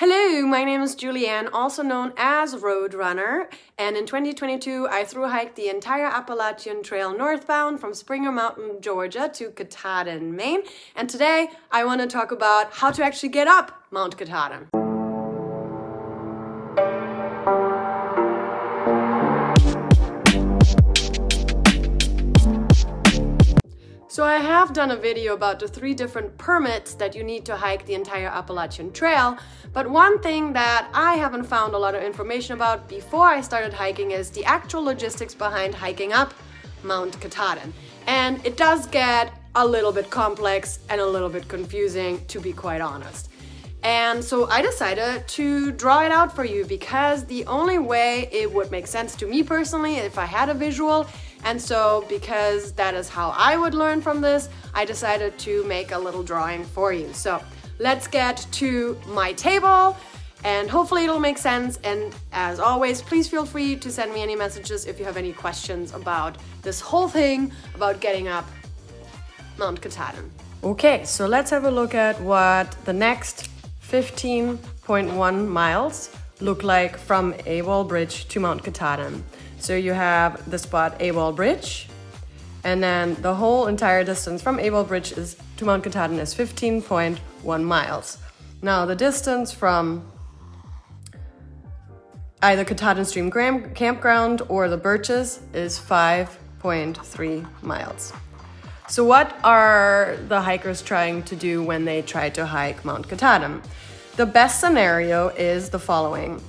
Hello, my name is Julianne, also known as Roadrunner, and in 2022 I thru hiked the entire Appalachian Trail northbound from Springer Mountain, Georgia to Katahdin, Maine, and today I want to talk about how to actually get up Mount Katahdin. So I have done a video about the 3 different permits that you need to hike the entire Appalachian Trail, but one thing that I haven't found a lot of information about before I started hiking is the actual logistics behind hiking up Mount Katahdin. And it does get a little bit complex and a little bit confusing, to be quite honest. And so I decided to draw it out for you because the only way it would make sense to me personally if I had a visual, and so because that is how I would learn from this, I decided to make a little drawing for you. So let's get to my table and hopefully it'll make sense. And as always, please feel free to send me any messages if you have any questions about this whole thing about getting up Mount Katahdin. Okay, so let's have a look at what the next 15.1 miles look like from A-Wall Bridge to Mount Katahdin. So you have the spot A-Wall Bridge, and then the whole entire distance from A-Wall Bridge to Mount Katahdin is 15.1 miles. Now the distance from either Katahdin Stream Campground or the Birches is 5.3 miles. So what are the hikers trying to do when they try to hike Mount Katahdin? The best scenario is the following.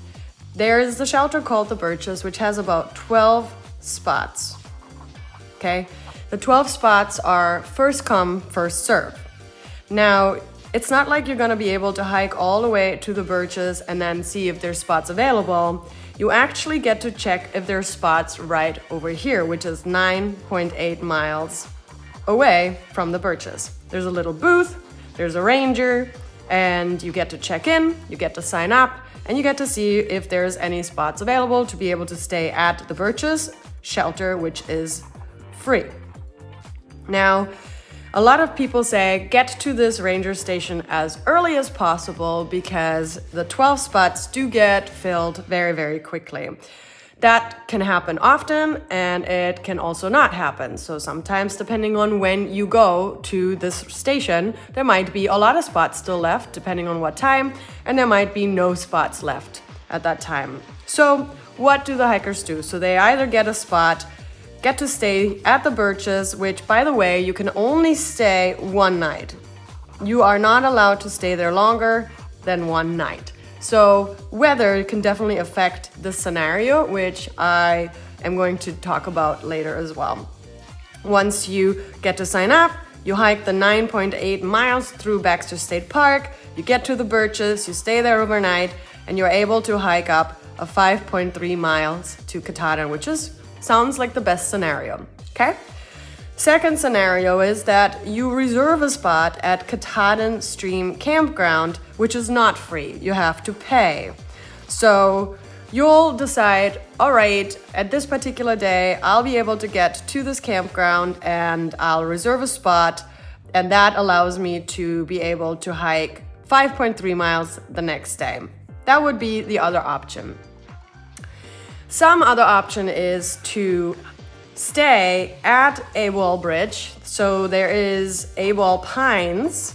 There is the shelter called the Birches, which has about 12 spots, okay? The 12 spots are first come, first serve. Now, it's not like you're gonna be able to hike all the way to the Birches and then see if there's spots available. You actually get to check if there's spots right over here, which is 9.8 miles away from the Birches. There's a little booth, there's a ranger, and you get to check in, you get to sign up, and you get to see if there's any spots available to be able to stay at the Birches shelter, which is free. Now, a lot of people say get to this ranger station as early as possible because the 12 spots do get filled very, very quickly. That can happen often and it can also not happen. So sometimes, depending on when you go to this station, there might be a lot of spots still left depending on what time, and there might be no spots left at that time. So what do the hikers do? So they either get a spot, get to stay at the Birches, which, by the way, you can only stay one night. You are not allowed to stay there longer than one night. So weather can definitely affect this scenario, which I am going to talk about later as well. Once you get to sign up, you hike the 9.8 miles through Baxter State Park, you get to the Birches, you stay there overnight, and you're able to hike up a 5.3 miles to Katahdin, which sounds like the best scenario, okay? Second scenario is that you reserve a spot at Katahdin Stream Campground, which is not free. You have to pay. So you'll decide, all right, at this particular day, I'll be able to get to this campground and I'll reserve a spot, and that allows me to be able to hike 5.3 miles the next day. That would be the other option. Some other option is to stay at A-Wall Bridge. So there is A-Wall Pines,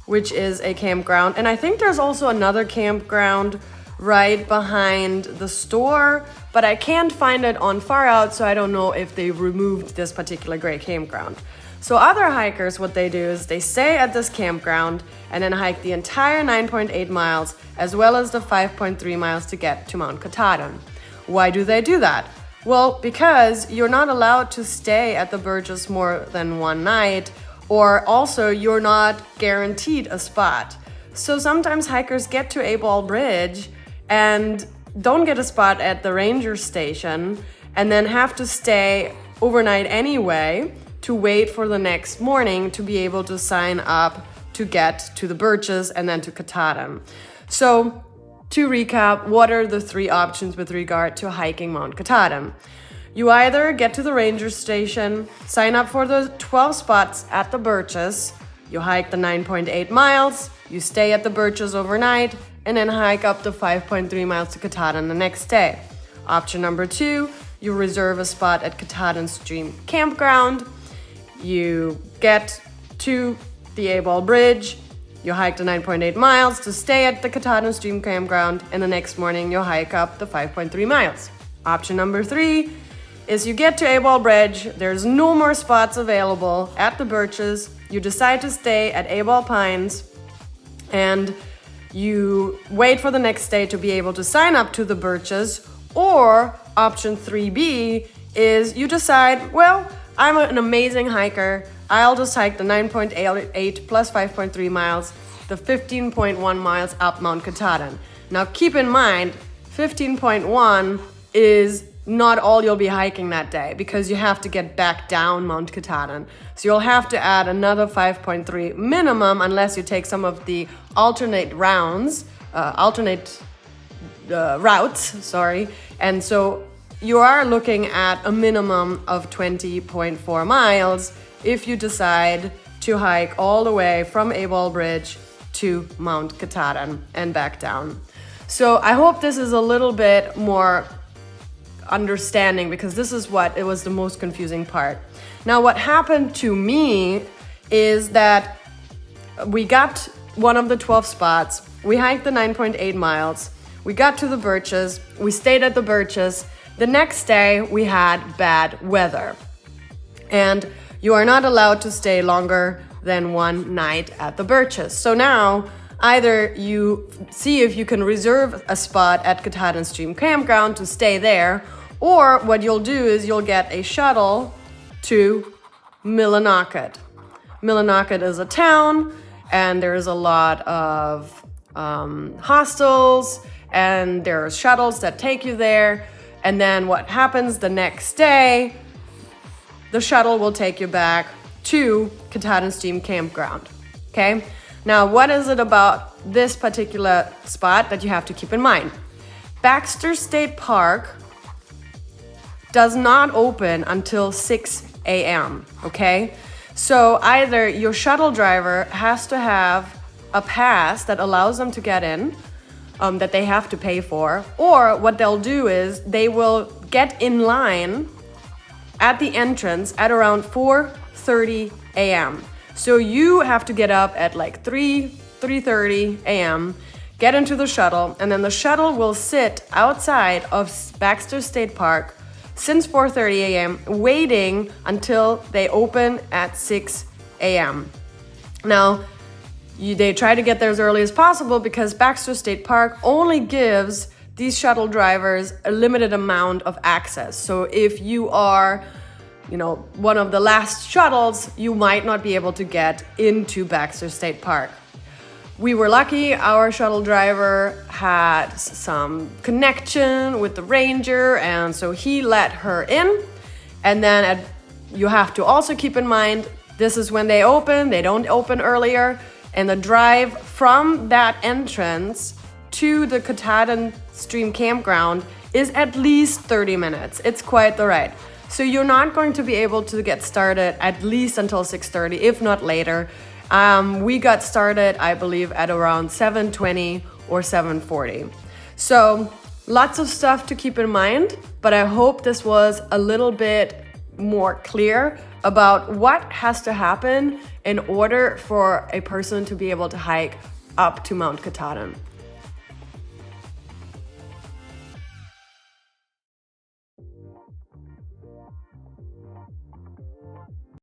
which is a campground. And I think there's also another campground right behind the store, but I can't find it on Far Out, so I don't know if they removed this particular gray campground. So other hikers, what they do is they stay at this campground and then hike the entire 9.8 miles as well as the 5.3 miles to get to Mount Katahdin. Why do they do that? Well, because you're not allowed to stay at the Birches more than one night, or also you're not guaranteed a spot. So sometimes hikers get to A-Wall Bridge and don't get a spot at the ranger station and then have to stay overnight anyway to wait for the next morning to be able to sign up to get to the Birches and then to Katahdin. So to recap, what are the 3 options with regard to hiking Mount Katahdin? You either get to the ranger station, sign up for the 12 spots at the Birches, you hike the 9.8 miles, you stay at the Birches overnight, and then hike up the 5.3 miles to Katahdin the next day. Option number 2, you reserve a spot at Katahdin Stream Campground. You get to the A-Ball Bridge, you hike the 9.8 miles to stay at the Katahdin Stream Campground, and the next morning you'll hike up the 5.3 miles. Option number 3 is you get to A-Ball Bridge, there's no more spots available at the Birches, you decide to stay at A-Ball Pines, and you wait for the next day to be able to sign up to the Birches. Or option 3B is you decide, well, I'm an amazing hiker, I'll just hike the 9.8 plus 5.3 miles, the 15.1 miles up Mount Katahdin. Now keep in mind, 15.1 is not all you'll be hiking that day because you have to get back down Mount Katahdin. So you'll have to add another 5.3 minimum unless you take some of the alternate routes, and so you are looking at a minimum of 20.4 miles if you decide to hike all the way from A-Ball Bridge to Mount Katahdin and back down. So I hope this is a little bit more understanding because this is what it was the most confusing part. Now what happened to me is that we got one of the 12 spots, we hiked the 9.8 miles, we got to the Birches, we stayed at the Birches. The next day we had bad weather and you are not allowed to stay longer than one night at the Birches. So now either you see if you can reserve a spot at Katahdin Stream Campground to stay there, or what you'll do is you'll get a shuttle to Millinocket. Millinocket is a town and there's a lot of hostels and there's shuttles that take you there. And then what happens the next day, the shuttle will take you back to Katahdin Stream Campground, okay? Now, what is it about this particular spot that you have to keep in mind? Baxter State Park does not open until 6 a.m., okay? So either your shuttle driver has to have a pass that allows them to get in, that they have to pay for, or what they'll do is they will get in line at the entrance at around 4:30 a.m. So you have to get up at like 3:30 a.m., get into the shuttle, and then the shuttle will sit outside of Baxter State Park since 4:30 a.m. waiting until they open at 6 a.m. Now, they try to get there as early as possible because Baxter State Park only gives these shuttle drivers a limited amount of access. So if you are, one of the last shuttles, you might not be able to get into Baxter State Park. We were lucky, our shuttle driver had some connection with the ranger, and so he let her in. And then you have to also keep in mind, this is when they open, they don't open earlier. And the drive from that entrance to the Katahdin Stream Campground is at least 30 minutes. It's quite the ride. So you're not going to be able to get started at least until 6:30, if not later. We got started, I believe, at around 7:20 or 7:40. So lots of stuff to keep in mind, but I hope this was a little bit more clear about what has to happen in order for a person to be able to hike up to Mount Katahdin.